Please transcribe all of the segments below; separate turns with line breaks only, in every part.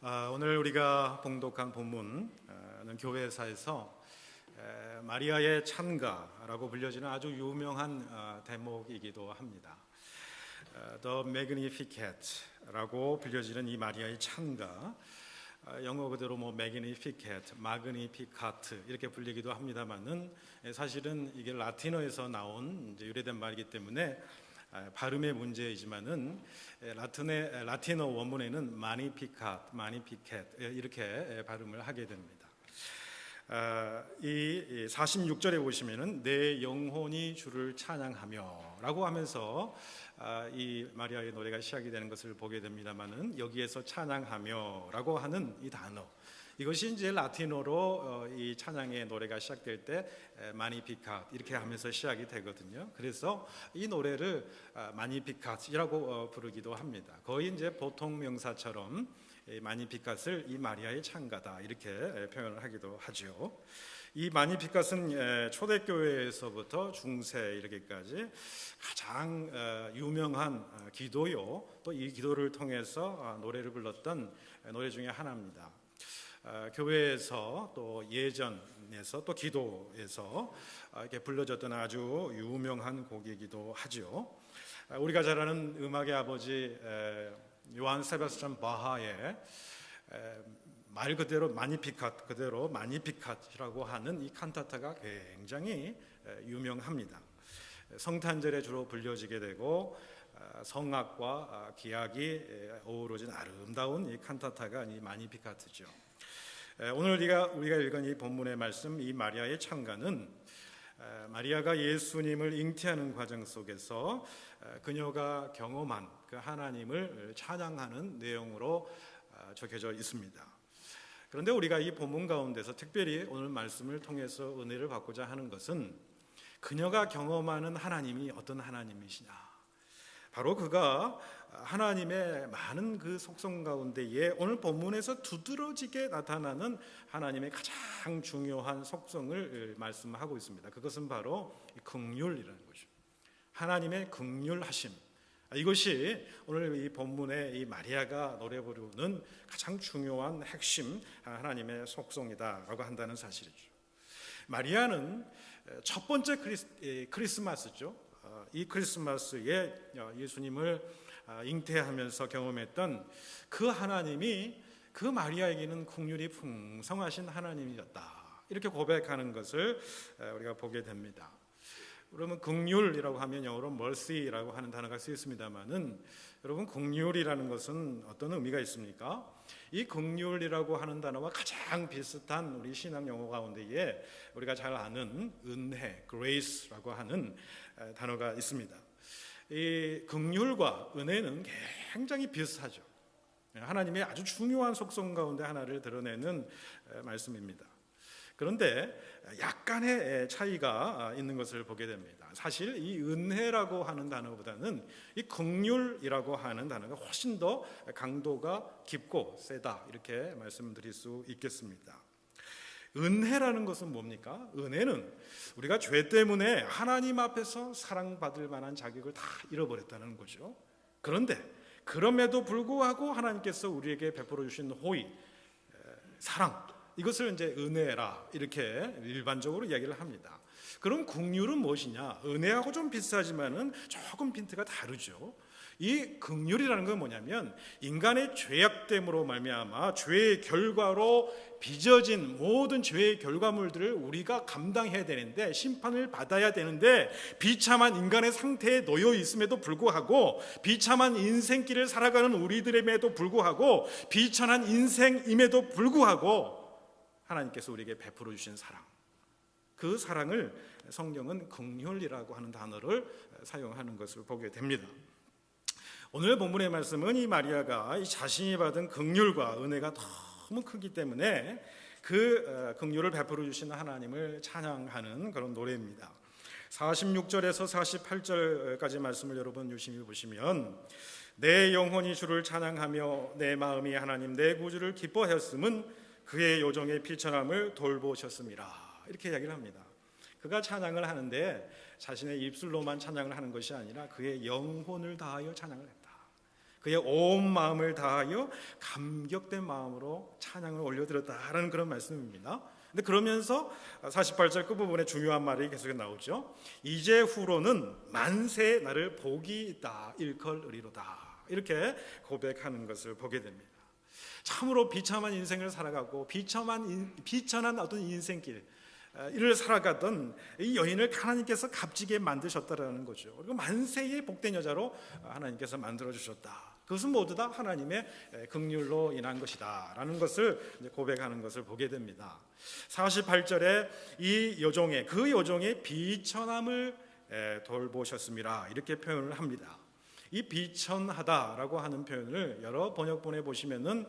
오늘 우리가 봉독한 본문은 교회사에서 마리아의 찬가라고 불려지는 아주 유명한 대목이기도 합니다. The Magnificat라고 불려지는 이 마리아의 찬가, 영어 그대로 Magnificat, Magnificat 이렇게 불리기도 합니다만은 사실은 이게 라틴어에서 나온 유래된 말이기 때문에 발음의 문제이지만은 라틴어 원문에는 Magnificat 이렇게 발음을 하게 됩니다. 이 46절에 보시면은 내 영혼이 주를 찬양하며라고 하면서 이 마리아의 노래가 시작이 되는 것을 보게 됩니다만은 여기에서 찬양하며라고 하는 이 단어, 이것이 이제 라틴어로 이 찬양의 노래가 시작될 때 마니피캇 이렇게 하면서 시작이 되거든요. 그래서 이 노래를 마니피캇이라고 부르기도 합니다. 거의 이제 보통 명사처럼 마니피캇을 이 마리아의 찬가다 이렇게 표현을 하기도 하죠. 이 마니피캇은 초대교회에서부터 중세 이르기까지 가장 유명한 기도요, 또 이 기도를 통해서 노래를 불렀던 노래 중에 하나입니다. 교회에서 또 예전에서 또 기도에서 이렇게 불러졌던 아주 유명한 곡이기도 하죠. 우리가 잘 아는 음악의 아버지 요한 세바스찬 바하의 말 그대로 마니피캇 그대로 마니피캇이라고 하는 이 칸타타가 굉장히 유명합니다. 성탄절에 주로 불려지게 되고 성악과 기악이 어우러진 아름다운 이 칸타타가 이 마니피캇이죠. 오늘 우리가 읽은 이 본문의 말씀, 이 마리아의 찬가는 마리아가 예수님을 잉태하는 과정 속에서 그녀가 경험한 그 하나님을 찬양하는 내용으로 적혀져 있습니다. 그런데 우리가 이 본문 가운데서 특별히 오늘 말씀을 통해서 은혜를 받고자 하는 것은 그녀가 경험하는 하나님이 어떤 하나님이시냐, 바로 그가 하나님의 많은 그 속성 가운데에 오늘 본문에서 두드러지게 나타나는 하나님의 가장 중요한 속성을 말씀하고 있습니다. 그것은 바로 긍휼이라는 거죠. 하나님의 긍휼하심, 이것이 오늘 이 본문의 이 마리아가 노래 부르는 가장 중요한 핵심 하나님의 속성이다라고 한다는 사실이죠. 마리아는 첫 번째 크리스마스죠. 이 크리스마스에 예수님을 잉태하면서 경험했던 그 하나님이 그 마리아에게는 긍휼이 풍성하신 하나님이었다, 이렇게 고백하는 것을 우리가 보게 됩니다. 그러면 긍휼이라고 하면 영어로 mercy라고 하는 단어가 쓰였습니다만은, 여러분 긍휼이라는 것은 어떤 의미가 있습니까? 이 긍휼이라고 하는 단어와 가장 비슷한 우리 신앙 용어 가운데에 우리가 잘 아는 은혜, grace라고 하는 단어가 있습니다. 이 긍휼과 은혜는 굉장히 비슷하죠. 하나님의 아주 중요한 속성 가운데 하나를 드러내는 말씀입니다. 그런데 약간의 차이가 있는 것을 보게 됩니다. 사실 이 은혜라고 하는 단어보다는 이 긍휼이라고 하는 단어가 훨씬 더 강도가 깊고 세다, 이렇게 말씀드릴 수 있겠습니다. 은혜라는 것은 뭡니까? 은혜는 우리가 죄 때문에 하나님 앞에서 사랑받을 만한 자격을 다 잃어버렸다는 거죠. 그런데 그럼에도 불구하고 하나님께서 우리에게 베풀어 주신 호의, 사랑, 이것을 이제 은혜라 이렇게 일반적으로 이야기를 합니다. 그럼 긍휼은 무엇이냐? 은혜하고 좀 비슷하지만은 조금 핀트가 다르죠. 이 긍휼이라는 건 뭐냐면 인간의 죄악됨으로 말미암아 죄의 결과로 빚어진 모든 죄의 결과물들을 우리가 감당해야 되는데, 심판을 받아야 되는데, 비참한 인간의 상태에 놓여 있음에도 불구하고, 비참한 인생길을 살아가는 우리들임에도 불구하고, 비천한 인생임에도 불구하고 하나님께서 우리에게 베풀어 주신 사랑, 그 사랑을 성경은 긍휼이라고 하는 단어를 사용하는 것을 보게 됩니다. 오늘 본문의 말씀은 이 마리아가 이 자신이 받은 긍휼과 은혜가 너무 크기 때문에 그 긍휼을 베풀어 주신 하나님을 찬양하는 그런 노래입니다. 46절에서 48절까지 말씀을 여러분 유심히 보시면, 내 영혼이 주를 찬양하며 내 마음이 하나님 내 구주를 기뻐하였음은 그의 요정의 비천함을 돌보셨음이라, 이렇게 이야기를 합니다. 그가 찬양을 하는데 자신의 입술로만 찬양을 하는 것이 아니라 그의 영혼을 다하여 찬양을 했다. 그의 온 마음을 다하여 감격된 마음으로 찬양을 올려드렸다라는 그런 말씀입니다. 근데 그러면서 48절 끝부분에 중요한 말이 계속 나오죠. 이제 후로는 만세 나를 복이 있다 일컬으리로다, 이렇게 고백하는 것을 보게 됩니다. 참으로 비참한 인생을 살아가고 비천한 어떤 인생길 이를 살아가던 이 여인을 하나님께서 값지게 만드셨다라는 거죠. 그리고 만세의 복된 여자로 하나님께서 만들어주셨다. 그것은 모두 다 하나님의 긍휼로 인한 것이다 라는 것을 고백하는 것을 보게 됩니다. 48절에 그 여종의 비천함을 돌보셨습니다, 이렇게 표현을 합니다. 이 비천하다라고 하는 표현을 여러 번역본에 보시면은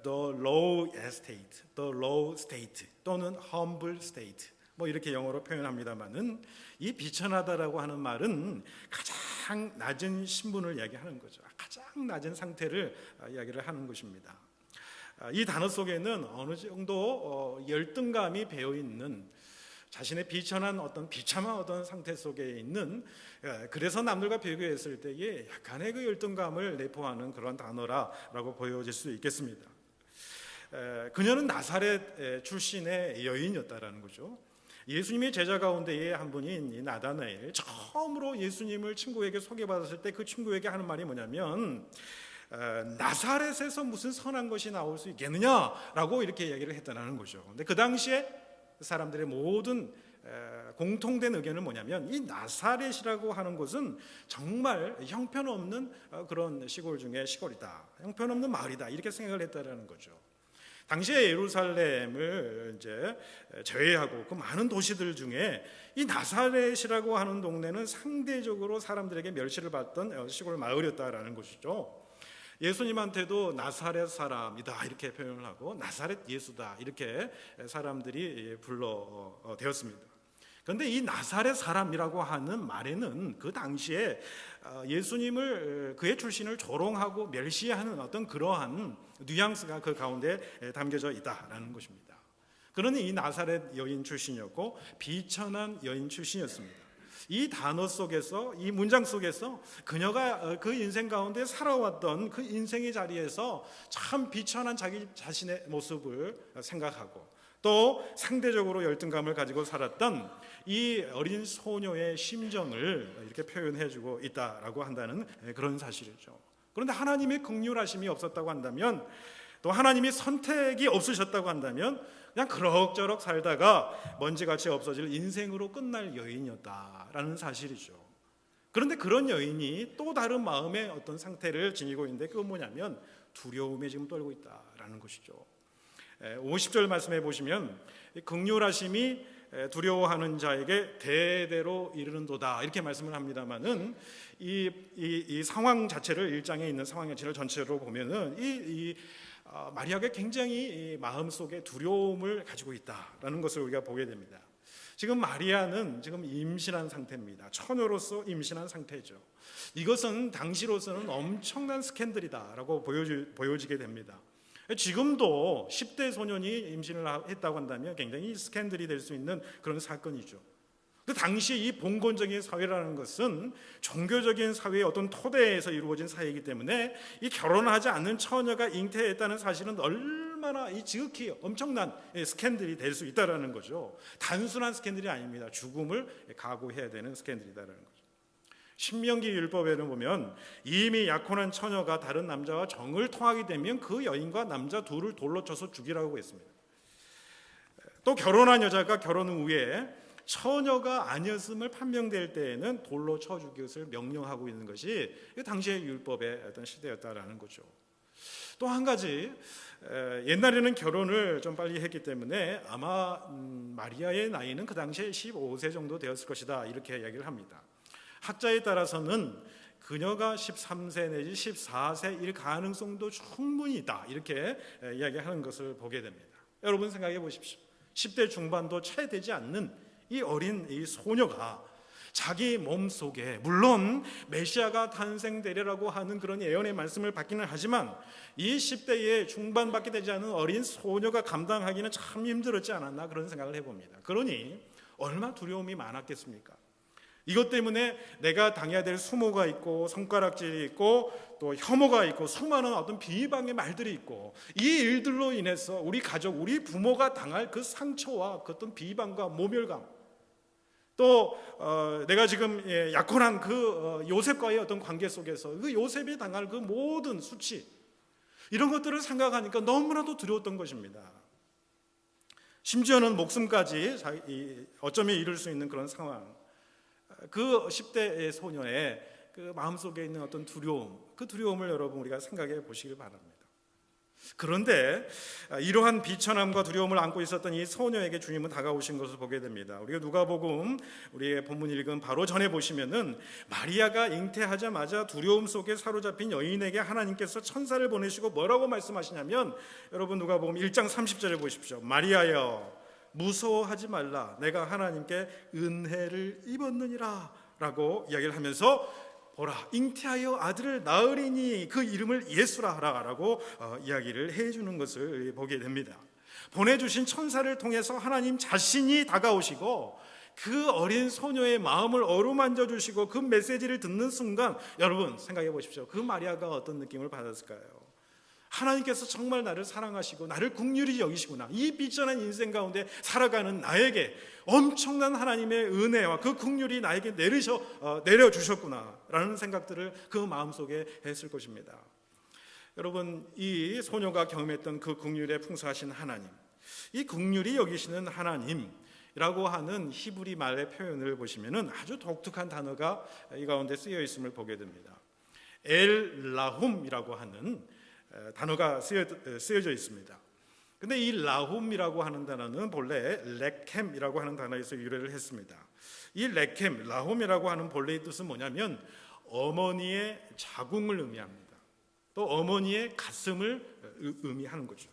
the low estate, the low state 또는 humble state 뭐 이렇게 영어로 표현합니다만은, 이 비천하다라고 하는 말은 가장 낮은 신분을 이야기하는 거죠. 가장 낮은 상태를 이야기를 하는 것입니다. 이 단어 속에는 어느 정도 열등감이 배어 있는, 자신의 비천한 비참한 어떤 상태 속에 있는, 그래서 남들과 비교했을 때에 약간의 그 열등감을 내포하는 그런 단어라고 보여질 수 있겠습니다. 그녀는 나사렛 출신의 여인이었다라는 거죠. 예수님의 제자 가운데에 한 분인 이 나다나엘, 처음으로 예수님을 친구에게 소개받았을 때 그 친구에게 하는 말이 뭐냐면, 나사렛에서 무슨 선한 것이 나올 수 있겠느냐라고 이렇게 얘기를 했다는 거죠. 근데 그 당시에 사람들의 모든 공통된 의견은 뭐냐면, 이 나사렛이라고 하는 곳은 정말 형편없는 그런 시골 중에 시골이다, 형편없는 마을이다, 이렇게 생각을 했다라는 거죠. 당시에 예루살렘을 이제 제외하고 그 많은 도시들 중에 이 나사렛이라고 하는 동네는 상대적으로 사람들에게 멸시를 받던 시골 마을이었다라는 것이죠. 예수님한테도 나사렛 사람이다 이렇게 표현을 하고 나사렛 예수다 이렇게 사람들이 불러대었습니다. 그런데 이 나사렛 사람이라고 하는 말에는 그 당시에 예수님을, 그의 출신을 조롱하고 멸시하는 어떤 그러한 뉘앙스가 그 가운데 담겨져 있다라는 것입니다. 그러니 이 나사렛 여인 출신이었고 비천한 여인 출신이었습니다. 이 단어 속에서, 이 문장 속에서 그녀가 그 인생 가운데 살아왔던 그 인생의 자리에서 참 비천한 자기 자신의 모습을 생각하고, 또 상대적으로 열등감을 가지고 살았던 이 어린 소녀의 심정을 이렇게 표현해주고 있다라고 한다는 그런 사실이죠. 그런데 하나님의 긍휼하심이 없었다고 한다면, 또 하나님이 선택이 없으셨다고 한다면 그냥 그럭저럭 살다가 먼지같이 없어질 인생으로 끝날 여인이었다라는 사실이죠. 그런데 그런 여인이 또 다른 마음의 어떤 상태를 지니고 있는데, 그건 뭐냐면 두려움에 지금 떨고 있다라는 것이죠. 50절 말씀해 보시면, 긍휼하심이 두려워하는 자에게 대대로 이르는도다 이렇게 말씀을 합니다만은, 이 상황 자체를, 1장에 있는 상황 자체를 전체로 보면은 마리아가 굉장히 마음속에 두려움을 가지고 있다라는 것을 우리가 보게 됩니다. 지금 마리아는 지금 임신한 상태입니다. 처녀로서 임신한 상태죠. 이것은 당시로서는 엄청난 스캔들이다라고 보여지게 됩니다. 지금도 10대 소년이 임신을 했다고 한다면 굉장히 스캔들이 될 수 있는 그런 사건이죠. 근데 당시 이 봉건적인 사회라는 것은 종교적인 사회의 어떤 토대에서 이루어진 사회이기 때문에 이 결혼하지 않는 처녀가 잉태했다는 사실은 얼마나 지극히 엄청난 스캔들이 될 수 있다는 거죠. 단순한 스캔들이 아닙니다. 죽음을 각오해야 되는 스캔들이다라는 거죠. 신명기 율법에는 보면, 이미 약혼한 처녀가 다른 남자와 정을 통하게 되면 그 여인과 남자 둘을 돌로 쳐서 죽이라고 했습니다. 또 결혼한 여자가 결혼 후에 처녀가 아니었음을 판명될 때에는 돌로 쳐 죽일 것을 명령하고 있는 것이 당시의 율법의 어떤 시대였다라는 거죠. 또 한 가지, 옛날에는 결혼을 좀 빨리 했기 때문에 아마 마리아의 나이는 그 당시에 15세 정도 되었을 것이다 이렇게 이야기를 합니다. 학자에 따라서는 그녀가 13세 내지 14세일 가능성도 충분히 있다 이렇게 이야기하는 것을 보게 됩니다. 여러분 생각해 보십시오. 10대 중반도 채 되지 않는 이 어린 이 소녀가 자기 몸속에, 물론 메시아가 탄생되리라고 하는 그런 예언의 말씀을 받기는 하지만, 이 10대의 중반밖에 되지 않은 어린 소녀가 감당하기는 참 힘들었지 않았나 그런 생각을 해봅니다. 그러니 얼마나 두려움이 많았겠습니까? 이것 때문에 내가 당해야 될 수모가 있고 손가락질이 있고 또 혐오가 있고 수많은 어떤 비방의 말들이 있고, 이 일들로 인해서 우리 가족, 우리 부모가 당할 그 상처와 그 어떤 비방과 모멸감, 또 내가 지금 약혼한 그 요셉과의 어떤 관계 속에서 그 요셉이 당할 그 모든 수치, 이런 것들을 생각하니까 너무나도 두려웠던 것입니다. 심지어는 목숨까지 어쩌면 잃을 수 있는 그런 상황, 그 10대의 소녀의 그 마음속에 있는 어떤 두려움, 그 두려움을 여러분 우리가 생각해 보시길 바랍니다. 그런데 이러한 비천함과 두려움을 안고 있었던 이 소녀에게 주님은 다가오신 것을 보게 됩니다. 우리가 누가복음 우리의 본문 읽은 바로 전에 보시면은 마리아가 잉태하자마자 두려움 속에 사로잡힌 여인에게 하나님께서 천사를 보내시고 뭐라고 말씀하시냐면, 여러분 누가복음 1장 30절에 보십시오. 마리아여 무서워하지 말라, 내가 하나님께 은혜를 입었느니라 라고 이야기를 하면서, 보라 잉태하여 아들을 낳으리니 그 이름을 예수라 하라 라고 이야기를 해주는 것을 보게 됩니다. 보내주신 천사를 통해서 하나님 자신이 다가오시고 그 어린 소녀의 마음을 어루만져 주시고 그 메시지를 듣는 순간, 여러분 생각해 보십시오. 그 마리아가 어떤 느낌을 받았을까요? 하나님께서 정말 나를 사랑하시고 나를 긍휼히 여기시구나, 이 비천한 인생 가운데 살아가는 나에게 엄청난 하나님의 은혜와 그 긍휼이 나에게 내려주셨구나 라는 생각들을 그 마음속에 했을 것입니다. 여러분, 이 소녀가 경험했던 그 긍휼에 풍성하신 하나님, 이 긍휼히 여기시는 하나님이라고 하는 히브리 말의 표현을 보시면은 아주 독특한 단어가 이 가운데 쓰여 있음을 보게 됩니다. 엘라훔이라고 하는 단어가 쓰여져 있습니다. 근데 이 라훔이라고 하는 단어는 본래 레켐이라고 하는 단어에서 유래를 했습니다. 이 레켐, 라훔이라고 하는 본래의 뜻은 뭐냐면 어머니의 자궁을 의미합니다. 또 어머니의 가슴을 의미하는 거죠.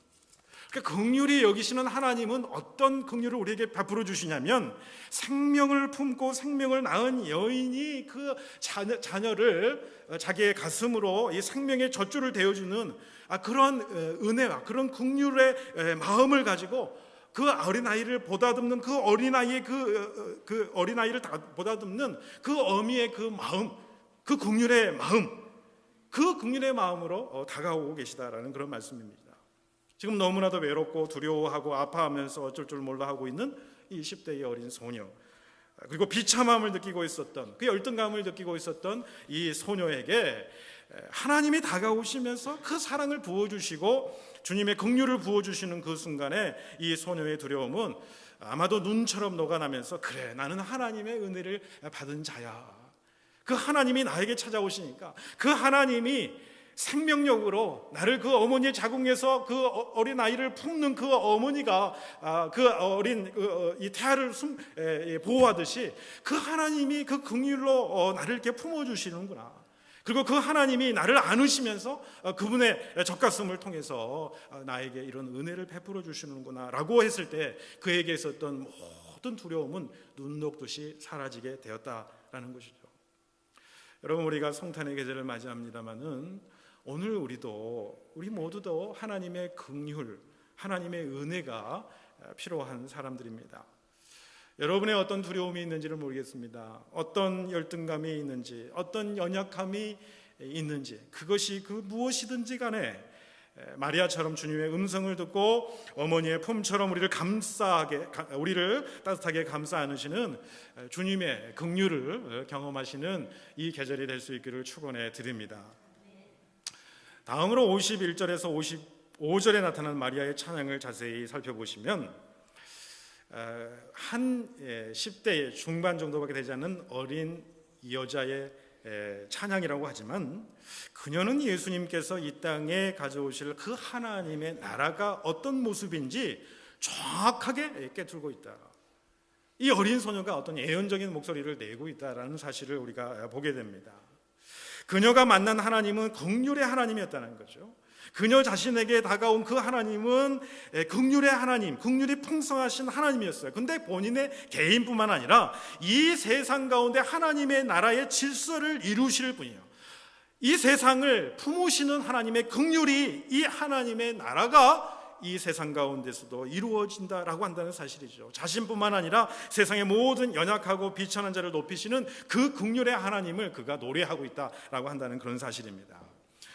그러니까 긍휼히 여기시는 하나님은 어떤 긍휼을 우리에게 베풀어 주시냐면, 생명을 품고 생명을 낳은 여인이 그 자녀를 자기의 가슴으로 이 생명의 젖줄을 대어주는 그런 은혜와 그런 긍휼의 마음을 가지고 그 어린아이를 보다듬는, 그 어린아이의 그 어린아이를 보다듬는 그 어미의 그 마음, 그 긍휼의 마음, 그 긍휼의 마음으로 다가오고 계시다라는 그런 말씀입니다. 지금 너무나도 외롭고 두려워하고 아파하면서 어쩔 줄 몰라 하고 있는 이 10대의 어린 소녀, 그리고 비참함을 느끼고 있었던, 그 열등감을 느끼고 있었던 이 소녀에게 하나님이 다가오시면서 그 사랑을 부어주시고 주님의 긍휼을 부어주시는 그 순간에 이 소녀의 두려움은 아마도 눈처럼 녹아나면서, 그래 나는 하나님의 은혜를 받은 자야, 그 하나님이 나에게 찾아오시니까 그 하나님이 생명력으로 나를 그 어머니의 자궁에서 그 어린 아이를 품는 그 어머니가 그 어린 이 태아를 보호하듯이 그 하나님이 그 긍휼로 나를 이렇게 품어주시는구나. 그리고 그 하나님이 나를 안으시면서 그분의 젖가슴을 통해서 나에게 이런 은혜를 베풀어 주시는구나 라고 했을 때, 그에게 있었던 모든 두려움은 눈 녹듯이 사라지게 되었다라는 것이죠. 여러분, 우리가 성탄의 계절을 맞이합니다마는 오늘 우리 모두도 하나님의 긍휼, 하나님의 은혜가 필요한 사람들입니다. 여러분의 어떤 두려움이 있는지를 모르겠습니다. 어떤 열등감이 있는지, 어떤 연약함이 있는지, 그것이 그 무엇이든지 간에 마리아처럼 주님의 음성을 듣고 어머니의 품처럼 우리를 따뜻하게 감싸 안으시는 주님의 긍휼을 경험하시는 이 계절이 될 수 있기를 축원해 드립니다. 다음으로 51절에서 55절에 나타난 마리아의 찬양을 자세히 살펴보시면, 한 10대 중반 정도밖에 되지 않는 어린 여자의 찬양이라고 하지만, 그녀는 예수님께서 이 땅에 가져오실 그 하나님의 나라가 어떤 모습인지 정확하게 깨뚫고 있다. 이 어린 소녀가 어떤 예언적인 목소리를 내고 있다라는 사실을 우리가 보게 됩니다. 그녀가 만난 하나님은 긍휼의 하나님이었다는 거죠. 그녀 자신에게 다가온 그 하나님은 긍휼의 하나님, 긍휼이 풍성하신 하나님이었어요. 근데 본인의 개인뿐만 아니라 이 세상 가운데 하나님의 나라의 질서를 이루실 분이에요. 이 세상을 품으시는 하나님의 긍휼이, 이 하나님의 나라가 이 세상 가운데서도 이루어진다라고 한다는 사실이죠. 자신뿐만 아니라 세상의 모든 연약하고 비천한 자를 높이시는 그 긍휼의 하나님을 그가 노래하고 있다라고 한다는 그런 사실입니다.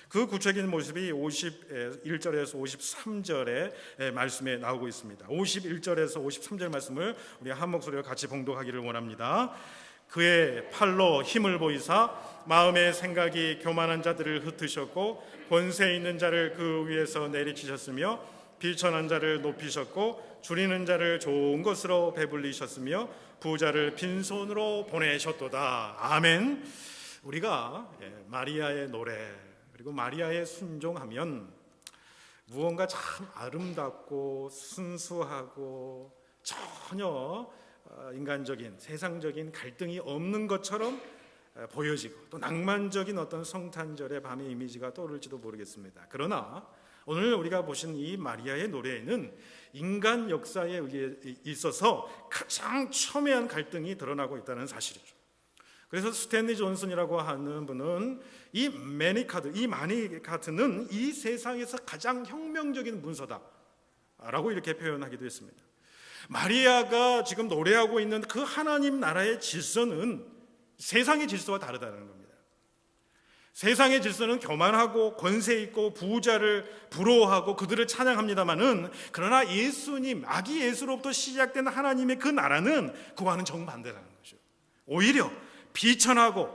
그 구체적인 모습이 51절에서 53절의 말씀에 나오고 있습니다. 51절에서 53절 말씀을 우리 한 목소리로 같이 봉독하기를 원합니다. 그의 팔로 힘을 보이사 마음의 생각이 교만한 자들을 흩으셨고 권세 있는 자를 그 위에서 내리치셨으며 비천한 자를 높이셨고 줄이는 자를 좋은 것으로 배불리셨으며 부자를 빈손으로 보내셨도다. 아멘. 우리가 마리아의 노래 그리고 마리아의 순종하면 무언가 참 아름답고 순수하고 전혀 인간적인 세상적인 갈등이 없는 것처럼 보여지고 또 낭만적인 어떤 성탄절의 밤의 이미지가 떠오를지도 모르겠습니다. 그러나 오늘 우리가 보신 이 마리아의 노래에는 인간 역사에 있어서 가장 첨예한 갈등이 드러나고 있다는 사실이죠. 그래서 스탠리 존슨이라고 하는 분은 이 마니카트는 이 세상에서 가장 혁명적인 문서다라고 이렇게 표현하기도 했습니다. 마리아가 지금 노래하고 있는 그 하나님 나라의 질서는 세상의 질서와 다르다는 겁니다. 세상의 질서는 교만하고 권세 있고 부자를 부러워하고 그들을 찬양합니다마는 그러나 예수님, 아기 예수로부터 시작된 하나님의 그 나라는 그와는 정반대라는 거죠. 오히려 비천하고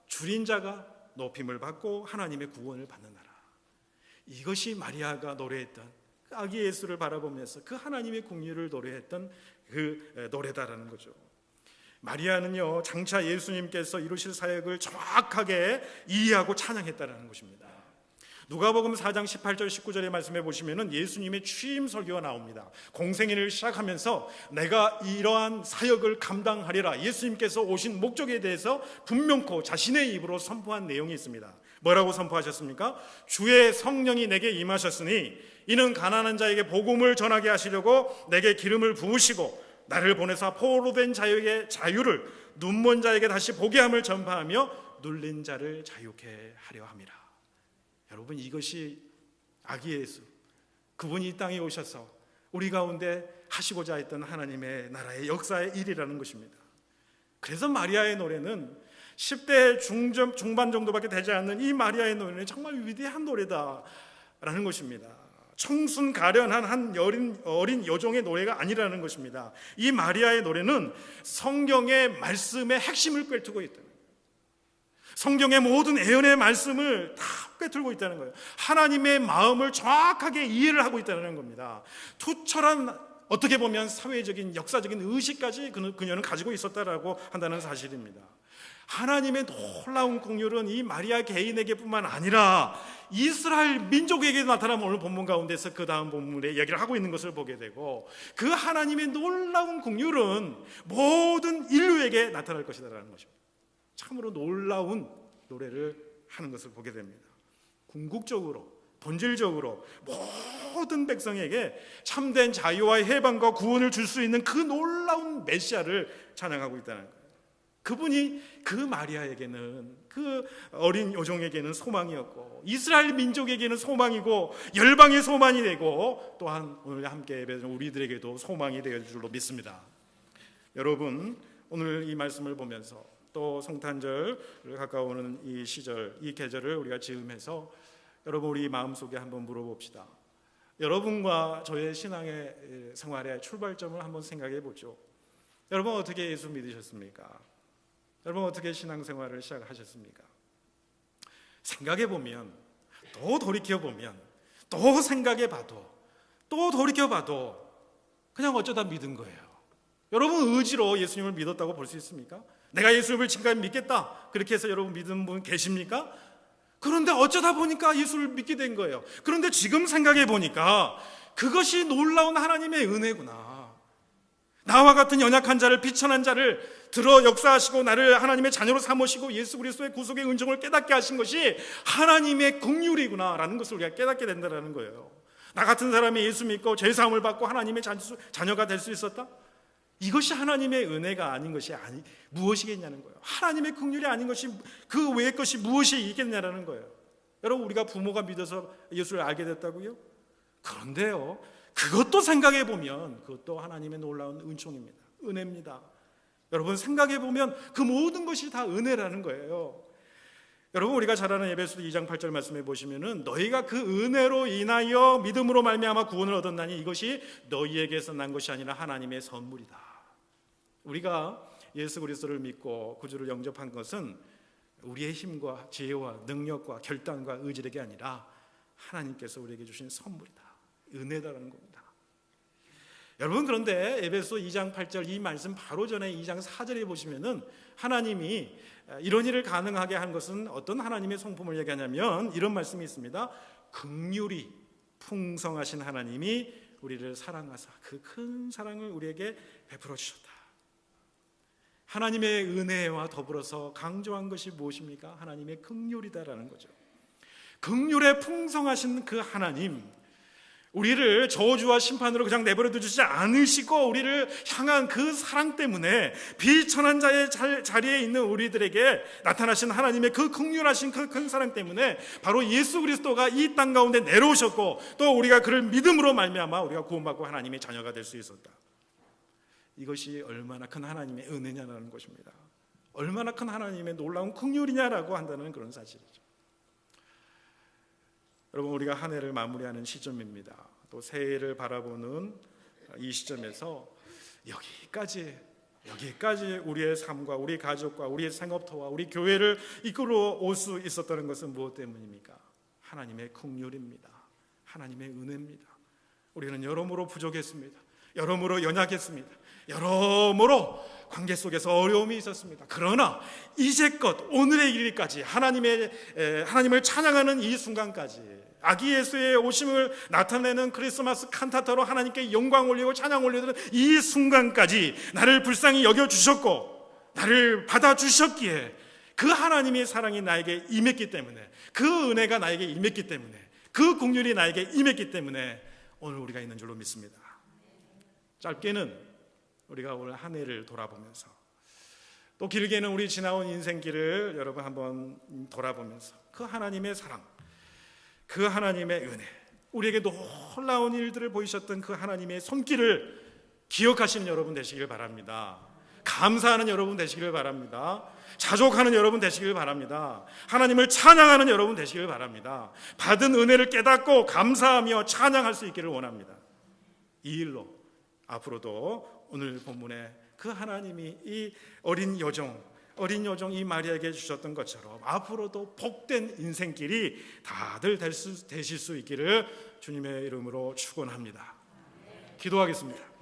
줄인 자가 높임을 받고 하나님의 구원을 받는 나라. 이것이 마리아가 노래했던 아기 예수를 바라보면서 그 하나님의 긍휼을 노래했던 그 노래다라는 거죠. 마리아는요 장차 예수님께서 이루실 사역을 정확하게 이해하고 찬양했다라는 것입니다. 누가복음 4장 18절 19절의 말씀에 보시면은 예수님의 취임 설교가 나옵니다. 공생애를 시작하면서 내가 이러한 사역을 감당하리라 예수님께서 오신 목적에 대해서 분명코 자신의 입으로 선포한 내용이 있습니다. 뭐라고 선포하셨습니까? 주의 성령이 내게 임하셨으니 이는 가난한 자에게 복음을 전하게 하시려고 내게 기름을 부으시고 나를 보내사 포로된 자에게 자유를 눈먼 자에게 다시 보게 함을 전파하며 눌린 자를 자유케 하려 함이라. 여러분 이것이 아기 예수 그분이 이 땅에 오셔서 우리 가운데 하시고자 했던 하나님의 나라의 역사의 일이라는 것입니다. 그래서 마리아의 노래는 10대 중반 정도밖에 되지 않는 이 마리아의 노래는 정말 위대한 노래다라는 것입니다. 청순 가련한 한 어린 여종의 노래가 아니라는 것입니다. 이 마리아의 노래는 성경의 말씀의 핵심을 꿰뚫고 있다. 성경의 모든 예언의 말씀을 다 꿰뚫고 있다는 거예요. 하나님의 마음을 정확하게 이해를 하고 있다는 겁니다. 투철한 어떻게 보면 사회적인 역사적인 의식까지 그녀는 가지고 있었다라고 한다는 사실입니다. 하나님의 놀라운 긍휼은 이 마리아 개인에게뿐만 아니라 이스라엘 민족에게도 나타나면 오늘 본문 가운데서 그 다음 본문에 이야기를 하고 있는 것을 보게 되고 그 하나님의 놀라운 긍휼은 모든 인류에게 나타날 것이다라는 것입니다. 참으로 놀라운 노래를 하는 것을 보게 됩니다. 궁극적으로 본질적으로 모든 백성에게 참된 자유와 해방과 구원을 줄 수 있는 그 놀라운 메시아를 찬양하고 있다는 거예요. 그분이 그 마리아에게는 그 어린 여종에게는 소망이었고 이스라엘 민족에게는 소망이고 열방의 소망이 되고 또한 오늘 함께 예배드리는 우리들에게도 소망이 될 줄로 믿습니다. 여러분 오늘 이 말씀을 보면서 또 성탄절 가까워오는 이 시절 이 계절을 우리가 즈음해서 여러분 우리 마음속에 한번 물어봅시다. 여러분과 저의 신앙의 생활의 출발점을 한번 생각해 보죠. 여러분 어떻게 예수 믿으셨습니까? 여러분 어떻게 신앙생활을 시작하셨습니까? 생각해보면 또 돌이켜보면 또 생각해봐도 또 돌이켜봐도 그냥 어쩌다 믿은 거예요. 여러분 의지로 예수님을 믿었다고 볼 수 있습니까? 내가 예수님을 지금까지 믿겠다 그렇게 해서 여러분 믿은 분 계십니까? 그런데 어쩌다 보니까 예수를 믿게 된 거예요. 그런데 지금 생각해보니까 그것이 놀라운 하나님의 은혜구나. 나와 같은 연약한 자를 비천한 자를 들어 역사하시고 나를 하나님의 자녀로 삼으시고 예수 그리스도의 구속의 은총을 깨닫게 하신 것이 하나님의 긍휼이구나라는 것을 우리가 깨닫게 된다는 거예요. 나 같은 사람이 예수 믿고 죄사함을 받고 하나님의 자녀가 될 수 있었다? 이것이 하나님의 은혜가 아닌 것이 무엇이겠냐는 거예요. 하나님의 긍휼이 아닌 것이 그 외의 것이 무엇이 있겠냐라는 거예요. 여러분 우리가 부모가 믿어서 예수를 알게 됐다고요? 그런데요 그것도 생각해보면 그것도 하나님의 놀라운 은총입니다. 은혜입니다. 여러분 생각해보면 그 모든 것이 다 은혜라는 거예요. 여러분, 우리가 잘 아는 에베소서 2장 8절 말씀해 보시면은 너희가 그 은혜로 인하여 믿음으로 말미암아 구원을 얻었나니 이것이 너희에게서 난 것이 아니라 하나님의 선물이다. 우리가 예수 그리스도를 믿고 구주를 영접한 것은 우리의 힘과 지혜와 능력과 결단과 의지력이 아니라 하나님께서 우리에게 주신 선물이다, 은혜다라는 겁니다. 여러분, 그런데 에베소 2장 8절 이 말씀 바로 전에 2장 4절에 보시면은 하나님이 이런 일을 가능하게 한 것은 어떤 하나님의 성품을 얘기하냐면 이런 말씀이 있습니다. 긍휼이 풍성하신 하나님이 우리를 사랑하사 그 큰 사랑을 우리에게 베풀어 주셨다. 하나님의 은혜와 더불어서 강조한 것이 무엇입니까? 하나님의 긍휼이다라는 거죠. 긍휼에 풍성하신 그 하나님, 우리를 저주와 심판으로 그냥 내버려 두지 않으시고 우리를 향한 그 사랑 때문에 비천한 자의 자리에 있는 우리들에게 나타나신 하나님의 그 긍휼하신 그 큰 사랑 때문에 바로 예수 그리스도가 이 땅 가운데 내려오셨고 또 우리가 그를 믿음으로 말미암아 우리가 구원받고 하나님의 자녀가 될 수 있었다. 이것이 얼마나 큰 하나님의 은혜냐라는 것입니다. 얼마나 큰 하나님의 놀라운 긍휼이냐라고 한다는 그런 사실이죠. 여러분, 우리가 한 해를 마무리하는 시점입니다. 또 새해를 바라보는 이 시점에서 여기까지 우리의 삶과 우리 가족과 우리의 생업터와 우리 교회를 이끌어 올 수 있었다는 것은 무엇 때문입니까? 하나님의 긍휼입니다. 하나님의 은혜입니다. 우리는 여러모로 부족했습니다. 여러모로 연약했습니다. 여러모로 관계 속에서 어려움이 있었습니다. 그러나 이제껏 오늘의 일까지 하나님을 찬양하는 이 순간까지 아기 예수의 오심을 나타내는 크리스마스 칸타타로 하나님께 영광 올리고 찬양 올리는 이 순간까지 나를 불쌍히 여겨주셨고 나를 받아주셨기에 그 하나님의 사랑이 나에게 임했기 때문에, 그 은혜가 나에게 임했기 때문에, 그 긍휼이 나에게 임했기 때문에 오늘 우리가 있는 줄로 믿습니다. 짧게는 우리가 오늘 한 해를 돌아보면서 또 길게는 우리 지나온 인생길을 여러분 한번 돌아보면서 그 하나님의 사랑, 그 하나님의 은혜, 우리에게 놀라운 일들을 보이셨던 그 하나님의 손길을 기억하시는 여러분 되시길 바랍니다. 감사하는 여러분 되시길 바랍니다. 자족하는 여러분 되시길 바랍니다. 하나님을 찬양하는 여러분 되시길 바랍니다. 받은 은혜를 깨닫고 감사하며 찬양할 수 있기를 원합니다. 이 일로 앞으로도 오늘 본문에 그 하나님이 이 어린 여종 이 마리아에게 주셨던 것처럼 앞으로도 복된 인생길이 다들 되실 수 있기를 주님의 이름으로 축원합니다. 기도하겠습니다.